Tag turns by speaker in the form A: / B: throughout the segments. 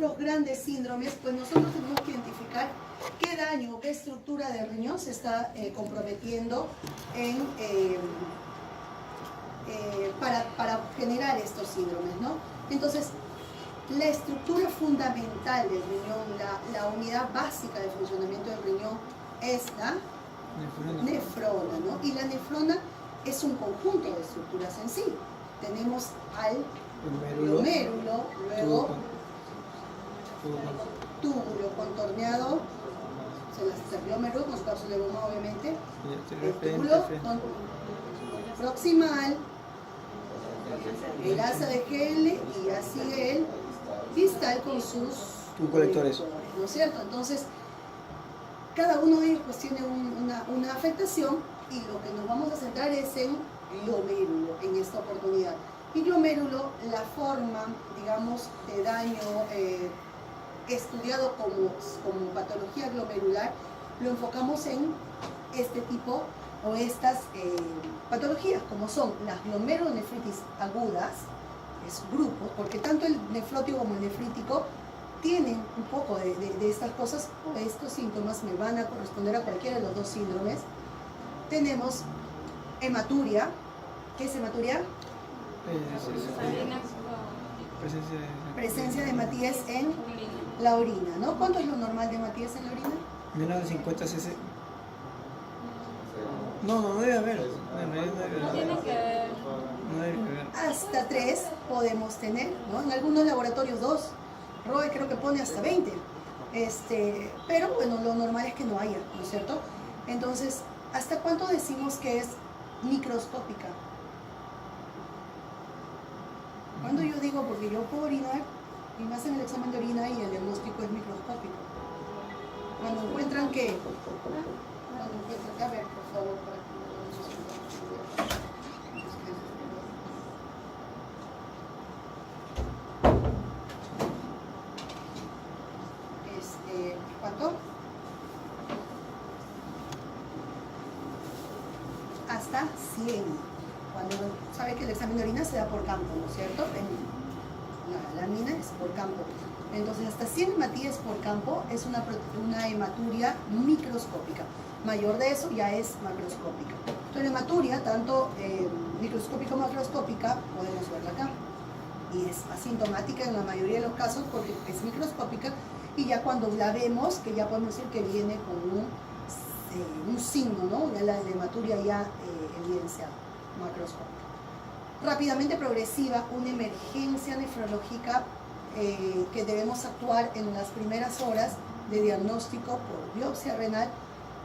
A: nuestros grandes síndromes, pues nosotros tenemos que identificar qué daño o qué estructura de riñón se está comprometiendo para generar estos síndromes, ¿no? Entonces, la estructura fundamental del riñón, la unidad básica de funcionamiento del riñón es la nefrona, ¿no? Y la nefrona es un conjunto de estructuras en sí. Tenemos al glomérulo, luego túbulo contorneado, el glomérulo con su cápsula de goma, obviamente, el túbulo proximal, el asa de Henle y ya sigue el distal con sus
B: colectores,
A: ¿no es cierto? Entonces, cada uno de ellos pues tiene una afectación y lo que nos vamos a centrar es en glomérulo en esta oportunidad. Y glomérulo, la forma, digamos, de daño estudiado como patología glomerular, lo enfocamos en este tipo o estas patologías, como son las glomerulonefritis agudas, es grupo, porque tanto el nefrótico como el nefrítico tienen un poco de estas cosas, o estos síntomas me van a corresponder a cualquiera de los dos síndromes. Tenemos hematuria. ¿Qué es hematuria? Presencia de hematías en la orina, ¿no? ¿Cuánto es lo normal de hematías en la orina?
B: Menos de 50 cc. No debe haber. No tiene que haber.
A: Hasta 3 podemos tener, ¿no? En algunos laboratorios 2. ROE creo que pone hasta 20. Pero bueno, lo normal es que no haya, ¿no es cierto? Entonces, ¿hasta cuánto decimos que es microscópica? Cuando yo digo, porque yo puedo orinar y me hacen el examen de orina y el diagnóstico es microscópico. Cuando encuentran que, a ver, por favor, para que ¿cuánto? Hasta 100. Cuando sabe que el examen de orina se da por campo, ¿no es cierto? La lámina es por campo. Entonces, hasta 100 hematías por campo es una hematuria microscópica. Mayor de eso ya es macroscópica. Entonces, la hematuria, tanto microscópica o macroscópica, podemos verla acá. Y es asintomática en la mayoría de los casos porque es microscópica. Y ya cuando la vemos, que ya podemos decir que viene con un signo, ¿no? Ya la hematuria ya evidencia macroscópica. Rápidamente progresiva, una emergencia nefrológica que debemos actuar en las primeras horas de diagnóstico por biopsia renal,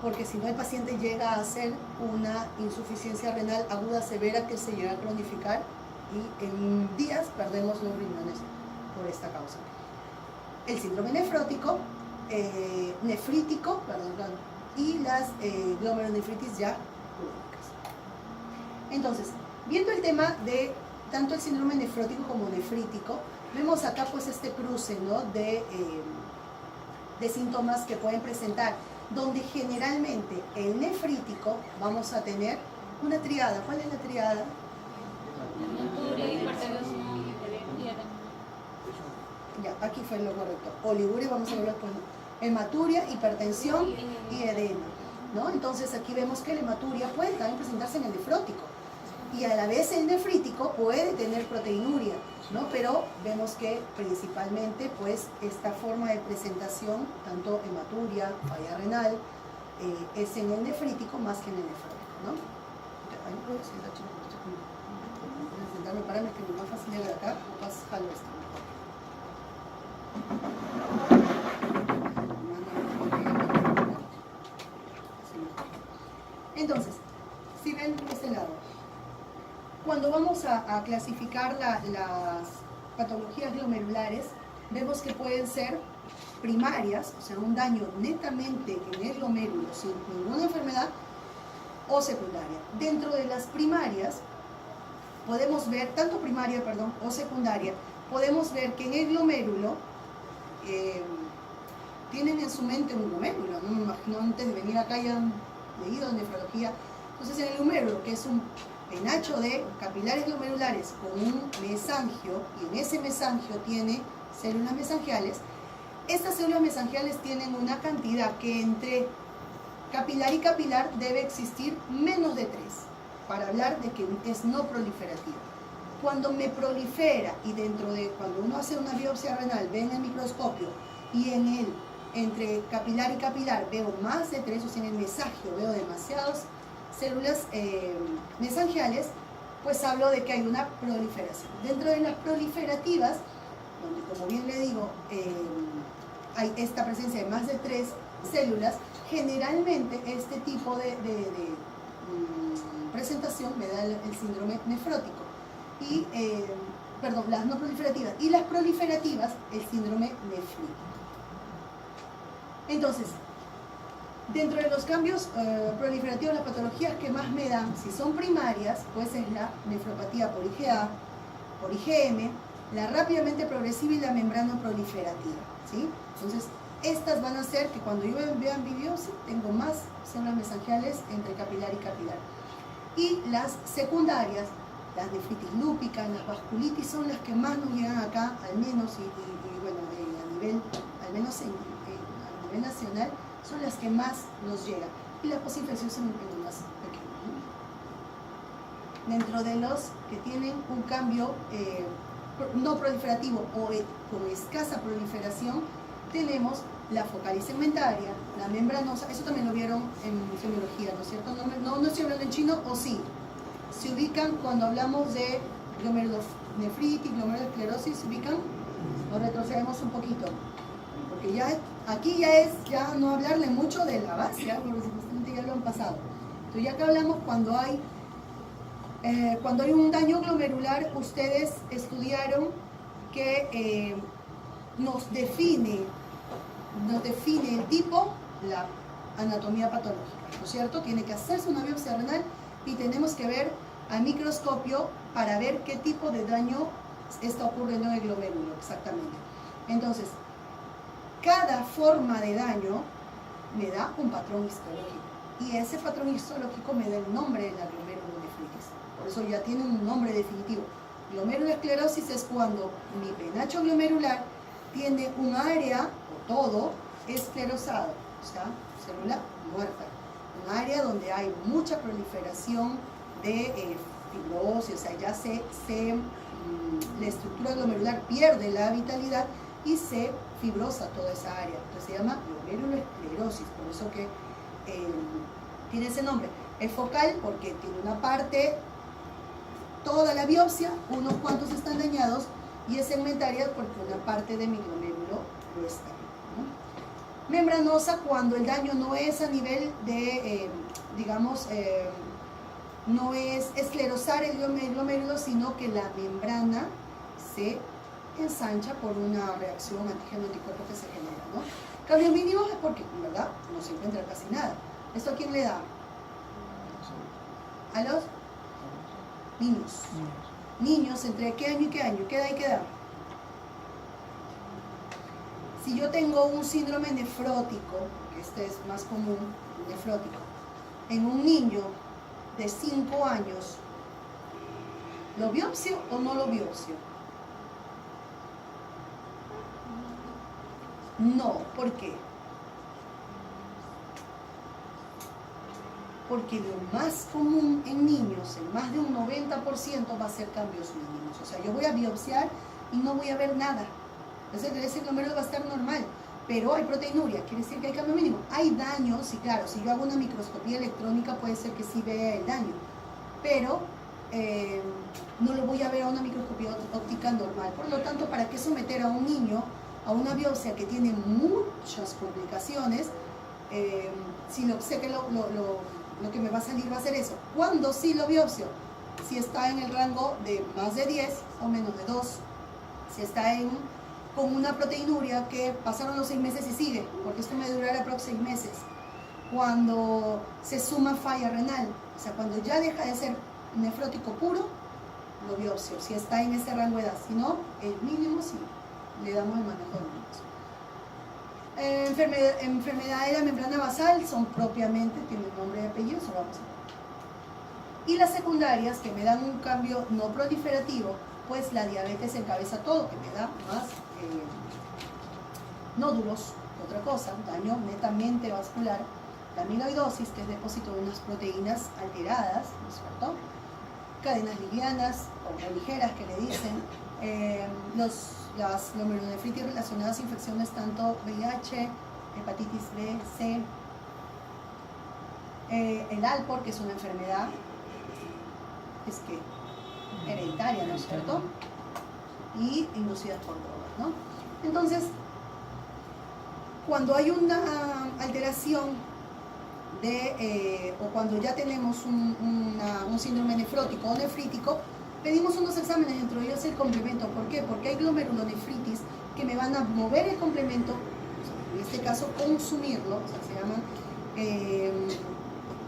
A: porque si no el paciente llega a hacer una insuficiencia renal aguda severa que se llega a cronificar y en días perdemos los riñones por esta causa. El síndrome nefrótico, nefrítico, y las glomerulonefritis ya crónicas. Entonces, viendo el tema de tanto el síndrome nefrótico como nefrítico, vemos acá pues este cruce, ¿no? de síntomas que pueden presentar, donde generalmente el nefrítico vamos a tener una triada. ¿Cuál es la triada? Ya, aquí fue lo correcto. Oliguria, vamos a verlo con hematuria, hipertensión y edema, ¿no? Entonces aquí vemos que la hematuria puede también presentarse en el nefrótico y a la vez el nefrítico puede tener proteinuria, ¿no? Pero vemos que principalmente pues esta forma de presentación, tanto hematuria, falla renal, es en el nefrítico más que en el nefrótico, ¿no? Voy a sentarme para que me más fácil llegar acá, o más jalo esto. Entonces, si ven este lado, cuando vamos a clasificar las patologías glomerulares, vemos que pueden ser primarias, o sea, un daño netamente en el glomérulo sin ninguna enfermedad, o secundaria. Dentro de las primarias, podemos ver, tanto primaria, o secundaria, podemos ver que en el glomérulo tienen en su mente un glomérulo, no me imagino antes de venir acá ya han leído nefrología. Entonces en el glomérulo, que es un penacho de capilares glomerulares con un mesangio, y en ese mesangio tiene células mesangiales. Estas células mesangiales tienen una cantidad que entre capilar y capilar debe existir menos de 3, para hablar de que es no proliferativa. Cuando me prolifera, y cuando uno hace una biopsia renal, ve en el microscopio, y en él, entre capilar y capilar, veo más de 3, o sea, en el mesagio veo demasiadas células mesangiales, pues hablo de que hay una proliferación. Dentro de las proliferativas, donde como bien le digo, hay esta presencia de más de 3 células, generalmente este tipo de presentación me da el síndrome nefrótico. Y, perdón, las no proliferativas. Y las proliferativas, el síndrome nefrítico. Entonces, dentro de los cambios proliferativos, las patologías que más me dan, si son primarias, pues es la nefropatía por IgA, por IgM, la rápidamente progresiva y la membrana proliferativa, ¿sí? Entonces, estas van a hacer que cuando yo vea en biopsia, tengo más células mesangiales entre capilar y capilar. Y las secundarias, las nefritis lúpica, las vasculitis, son las que más nos llegan acá, al menos, y bueno, a nivel, al menos a nivel nacional, son las que más nos llegan. Y las posinfecciosas son los más pequeños, ¿no? Dentro de los que tienen un cambio no proliferativo o con escasa proliferación, tenemos la focal y segmentaria, la membranosa. Eso también lo vieron en semiología, ¿no es cierto? No estoy hablando en chino, o sí. Se ubican cuando hablamos de glomerulonefritis, glomerulosclerosis, se ubican, o retrocedemos un poquito, porque ya aquí ya no hablarle mucho de la base, porque supuestamente ya lo han pasado. Entonces, ya que hablamos cuando hay un daño glomerular, ustedes estudiaron que nos define el tipo, la anatomía patológica, ¿no es cierto? Tiene que hacerse una biopsia renal y tenemos que ver al microscopio para ver qué tipo de daño está ocurriendo en el glomérulo exactamente. Entonces, cada forma de daño me da un patrón histológico, y ese patrón histológico me da el nombre de la glomerulonefritis. Por eso ya tiene un nombre definitivo. Glomerulosclerosis es cuando mi penacho glomerular tiene un área, o todo, esclerosado, o sea, célula muerta. Un área donde hay mucha proliferación de fibrosis, o sea, ya la estructura glomerular pierde la vitalidad y se fibrosa toda esa área. Entonces se llama glomerulosclerosis, por eso que tiene ese nombre. Es focal porque tiene una parte, toda la biopsia, unos cuantos están dañados, y es segmentaria porque una parte de mi glomérulo lo está, ¿no? Membranosa cuando el daño no es a nivel de, no es esclerosar el glomérulo, sino que la membrana se ensancha por una reacción antígeno-anticuerpo que se genera, ¿no? Cambios mínimos es porque, en verdad, no se encuentra casi nada. ¿Esto a quién le da? ¿A los niños? Niños, ¿entre qué año y qué año? ¿Qué edad y qué edad? Si yo tengo un síndrome nefrótico, que este es más común, nefrótico, en un niño de 5 años, ¿lo biopsio o no lo biopsio? No, ¿por qué? Porque lo más común en niños, en más de un 90%, va a ser cambios mínimos. O sea, yo voy a biopsiar y no voy a ver nada. Ese glomérulo va a estar normal, pero hay proteinuria, quiere decir que hay cambio mínimo. Hay daños, y claro, si yo hago una microscopía electrónica puede ser que sí vea el daño, pero no lo voy a ver a una microscopía óptica normal. Por lo tanto, ¿para qué someter a un niño a una biopsia que tiene muchas complicaciones? Si sé que lo que me va a salir va a ser eso. ¿Cuándo sí lo biopsio? Si está en el rango de más de 10 o menos de 2. Si está con una proteinuria que pasaron los 6 meses y sigue, porque esto me durará aproximadamente 6 meses. Cuando se suma falla renal, o sea, cuando ya deja de ser nefrótico puro, lo biopsio. Si está en ese rango de edad. Si no, el mínimo sí, le damos el manejo de mínimos. Enfermedad de la membrana basal son propiamente, tienen nombre y apellido, eso lo vamos a ver. Y las secundarias, que me dan un cambio no proliferativo, pues la diabetes encabeza todo, que me da más nódulos, otra cosa, daño netamente vascular, la amiloidosis, que es depósito de unas proteínas alteradas, ¿no es cierto? Cadenas livianas o ligeras que le dicen, las glomerulonefritis relacionadas a infecciones tanto VIH, hepatitis B, C, el Alport, que es una enfermedad hereditaria, ¿no es cierto? Y inducidas por drogas, ¿no? Entonces, cuando hay una alteración o cuando ya tenemos un síndrome nefrótico o nefrítico, pedimos unos exámenes, entre ellos el complemento. ¿Por qué? Porque hay glomerulonefritis que me van a mover el complemento, en este caso consumirlo, o sea, se llaman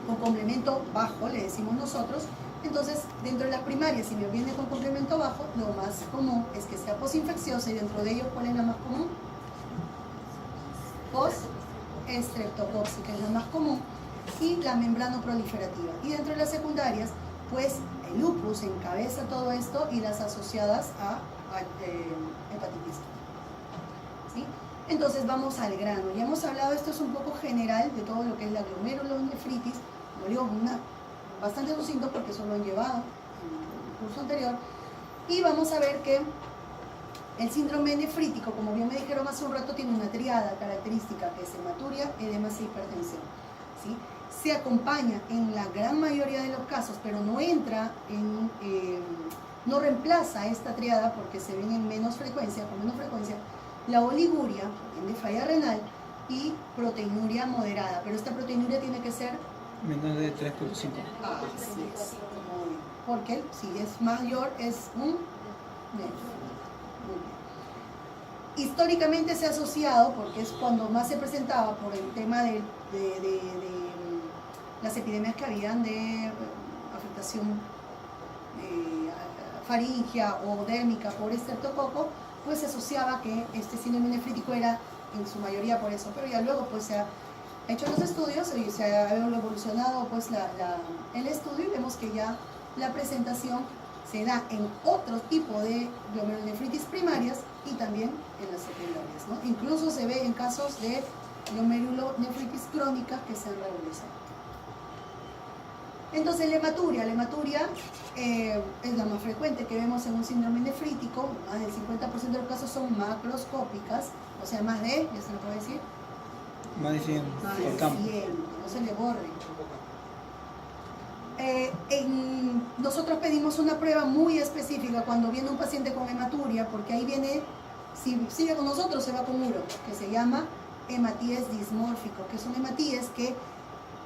A: con complemento bajo, le decimos nosotros. Entonces, dentro de las primarias, si me viene con complemento bajo, lo más común es que sea posinfecciosa, y dentro de ellos, ¿cuál es la más común? Post-estreptocóxica es la más común, y la membrano proliferativa. Y dentro de las secundarias, pues el lupus encabeza todo esto y las asociadas a hepatitis. ¿Sí? Entonces vamos al grano. Ya hemos hablado, esto es un poco general de todo lo que es la glomerulonefritis, como digo, bastante sucinto porque eso lo han llevado en el curso anterior. Y vamos a ver que el síndrome nefrítico, como bien me dijeron hace un rato, tiene una triada característica que es hematuria, edemas e hipertensión. ¿Sí? Se acompaña en la gran mayoría de los casos, pero no entra no reemplaza esta triada porque se ven con menos frecuencia, la oliguria, de falla renal, y proteinuria moderada. Pero esta proteinuria tiene que ser
B: menor de 3.5.
A: Así es. Porque si es mayor es un nef. Históricamente se ha asociado, porque es cuando más se presentaba por el tema de las epidemias que habían de afectación faríngea o dérmica por estreptococo, pues se asociaba que este síndrome nefrítico era en su mayoría por eso, pero ya luego pues se ha hecho los estudios y se ha evolucionado pues el estudio, y vemos que ya la presentación se da en otro tipo de glomerulonefritis primarias y también en las secundarias, ¿no? Incluso se ve en casos de glomerulonefritis crónica que se han regularizado. Entonces la hematuria es la más frecuente que vemos en un síndrome nefrítico. Más del 50% de los casos son macroscópicas, o sea, más de, ya se lo puedo decir,
B: Más de 100
A: más de
B: por campo.
A: 100, no se le borre. Nosotros pedimos una prueba muy específica cuando viene un paciente con hematuria, porque ahí viene, si sigue con nosotros se va con uno, que se llama hematíes dismórfico, que son hematíes que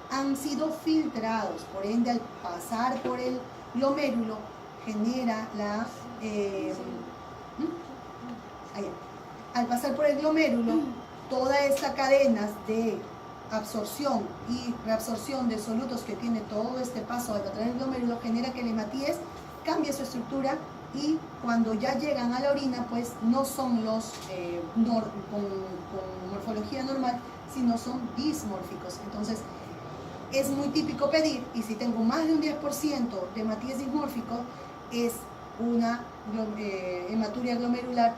A: han sido filtrados, por ende al pasar por el glomérulo genera al pasar por el glomérulo, toda esta cadena de absorción y reabsorción de solutos que tiene todo este paso a través del glomérulo genera que el hematíes cambie su estructura, y cuando ya llegan a la orina pues no son los con morfología normal, sino son dismórficos. Entonces es muy típico pedir, y si tengo más de un 10% de hematíes dismórficos es una hematuria glomerular,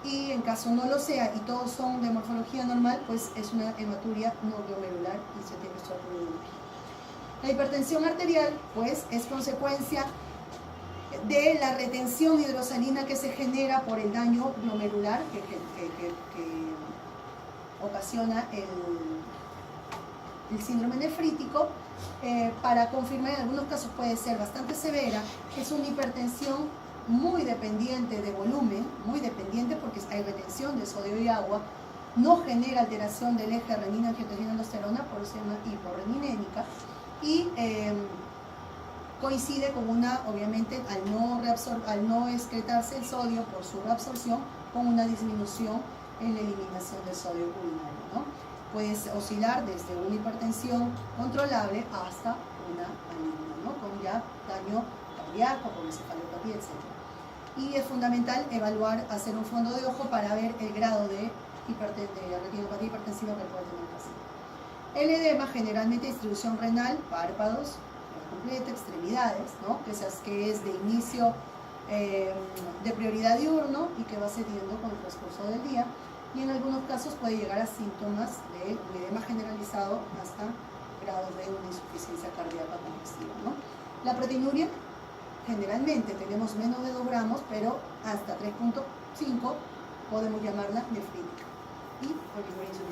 A: y en caso no lo sea y todos son de morfología normal, pues es una hematuria no glomerular y se tiene que estar por. La hipertensión arterial pues es consecuencia de la retención hidrosalina que se genera por el daño glomerular que ocasiona el síndrome nefrítico. Para confirmar, en algunos casos puede ser bastante severa. Es una hipertensión muy dependiente de volumen, muy dependiente porque hay retención de sodio y agua, no genera alteración del eje renina-angiotensina-aldosterona, por eso se llama hiporreninémica, y coincide con obviamente, al no excretarse el sodio por su reabsorción, con una disminución en la eliminación del sodio urinario, ¿no? Puede oscilar desde una hipertensión controlable hasta una anemia, ¿no? Con ya daño cardíaco, con encefalopatía, etc. Y es fundamental hacer un fondo de ojo para ver el grado de retinopatía hipertensiva que puede tener el paciente. El edema, generalmente distribución renal, párpados, completa, extremidades, ¿no? Que es de inicio de prioridad diurno y que va cediendo con el transcurso del día, y en algunos casos puede llegar a síntomas de un edema generalizado hasta grados de una insuficiencia cardíaca congestiva, ¿no? La proteinuria, generalmente tenemos menos de 2 gramos, pero hasta 3.5 podemos llamarla nefrítica y oliguria insulínica.